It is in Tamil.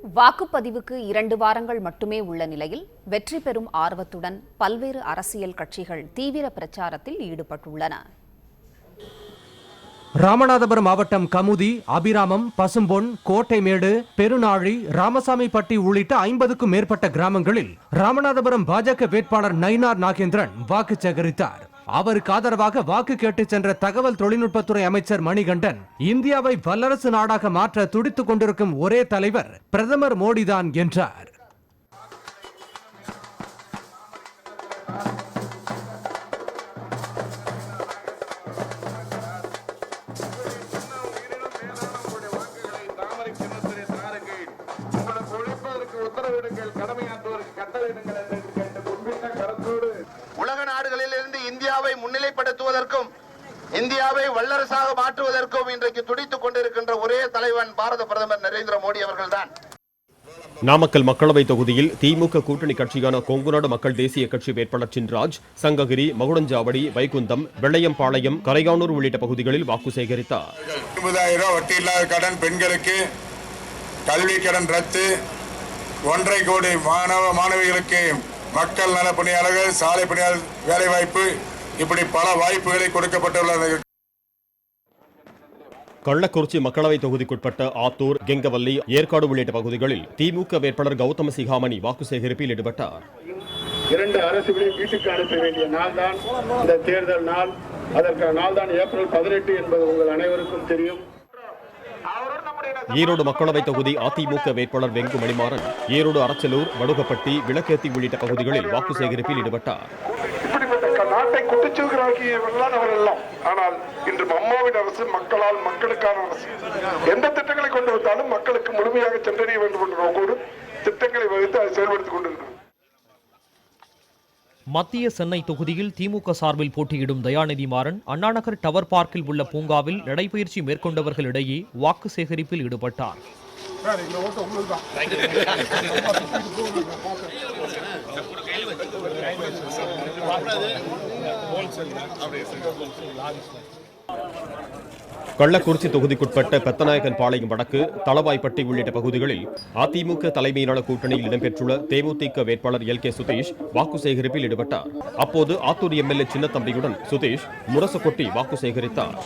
வாக்குப்பதிவுக்கு 2 வாரங்கள் மட்டுமே உள்ள நிலையில் வெற்றி பெறும் ஆர்வத்துடன் பல்வேறு அரசியல் கட்சிகள் தீவிர பிரச்சாரத்தில் ஈடுபட்டுள்ளன. ராமநாதபுரம் மாவட்டம் கமுதி, அபிராமம், பசும்பொன், கோட்டைமேடு, பெருநாழி, ராமசாமிப்பட்டி உள்ளிட்ட 50க்கும் மேற்பட்ட கிராமங்களில் ராமநாதபுரம் பாஜக வேட்பாளர் நயினார் நாகேந்திரன் வாக்கு சேகரித்தார். அவருக்கு ஆதரவாக வாக்கு கேட்டு சென்ற தகவல் தொழில்நுட்பத்துறை அமைச்சர் மணிகண்டன், இந்தியாவை வல்லரசு நாடாக மாற்ற துடித்துக் கொண்டிருக்கும் ஒரே தலைவர் பிரதமர் மோடிதான் என்றார். உலக நாடுகளிலிருந்து இந்தியாவை முன்னிலைப்படுத்துவதற்கும் இந்தியாவை வல்லரசாக மாற்றுவதற்கும் இன்றைக்கு துடித்துக் கொண்டிருக்கின்ற ஒரே தலைவன் பாரத பிரதமர் நரேந்திர மோடி அவர்கள்தான். நாமக்கல் மக்களவை தொகுதியில் திமுக கூட்டணி கட்சியான கொங்குநாடு மக்கள் தேசிய கட்சி வேட்பாளர் சின்ராஜ் சங்ககிரி, மகுடஞ்சாவடி, வைகுந்தம், வெள்ளையம்பாளையம், கரையானூர் உள்ளிட்ட பகுதிகளில் வாக்கு சேகரித்தார். 20,000 வட்டி இல்லாத கடன் பெண்களுக்கு, கல்வி கடன் ரத்து, 1.5 கோடி மாணவிகளுக்கு மக்கள் நல பணியாளர்கள், சாலை பணியாளர் வேலைவாய்ப்பு, இப்படி பல வாய்ப்புகளை கொடுக்கப்பட்டுள்ளது. கள்ளக்குறிச்சி மக்களவை தொகுதிக்குட்பட்ட ஆத்தூர், கெங்கவல்லி, ஏற்காடு உள்ளிட்ட பகுதிகளில் திமுக வேட்பாளர் கௌதம சிகாமணி வாக்கு சேகரிப்பில் ஈடுபட்டார். 2 அரசுகளையும் வீட்டுக்கு அனுப்ப வேண்டிய நாள் தான் இந்த தேர்தல் நாள். அதற்கான நாள் தான் ஏப்ரல் 18 என்பது உங்கள் அனைவருக்கும் தெரியும். ஈரோடு மக்களவை தொகுதி அதிமுக வேட்பாளர் வெங்கு மணிமாறன் ஈரோடு அரச்சலூர், வடுகப்பட்டி, விளக்கேத்தி உள்ளிட்ட பகுதிகளில் வாக்கு சேகரிப்பில் ஈடுபட்டார். நாட்டை குட்டிச்சுவர்களாக்கியவர்கள்தான் அவரெல்லாம். ஆனால் இன்று அம்மாவின் அரசு மக்களால் மக்களுக்கான அரசு. எந்த திட்டங்களை கொண்டு வந்தாலும் மக்களுக்கு முழுமையாக சென்றடைய வேண்டும் என்ற நோக்கோடு திட்டங்களை வகுத்து அதை செயல்படுத்திக் கொண்டிருக்கிறோம். மத்திய சென்னை தொகுதியில் திமுக சார்பில் போட்டியிடும் தயாநிதி மாறன் அண்ணாநகர் டவர் பார்க்கில் உள்ள பூங்காவில் நடைபயிற்சி மேற்கொண்டவர்களிடையே வாக்கு சேகரிப்பில் ஈடுபட்டார். கள்ளக்குறிச்சி தொகுதிக்குட்பட்ட பெத்தநாயக்கன் பாளையம் வடக்கு, தளவாய்ப்பட்டி உள்ளிட்ட பகுதிகளில் அதிமுக தலைமையிலான கூட்டணியில் இடம்பெற்றுள்ள தேமுதிக வேட்பாளர் LK சுதீஷ் வாக்கு சேகரிப்பில் ஈடுபட்டார். அப்போது ஆத்தூர் MLA சின்னத்தம்பியுடன் சுதீஷ் முரசு கொட்டி வாக்கு சேகரித்தார்.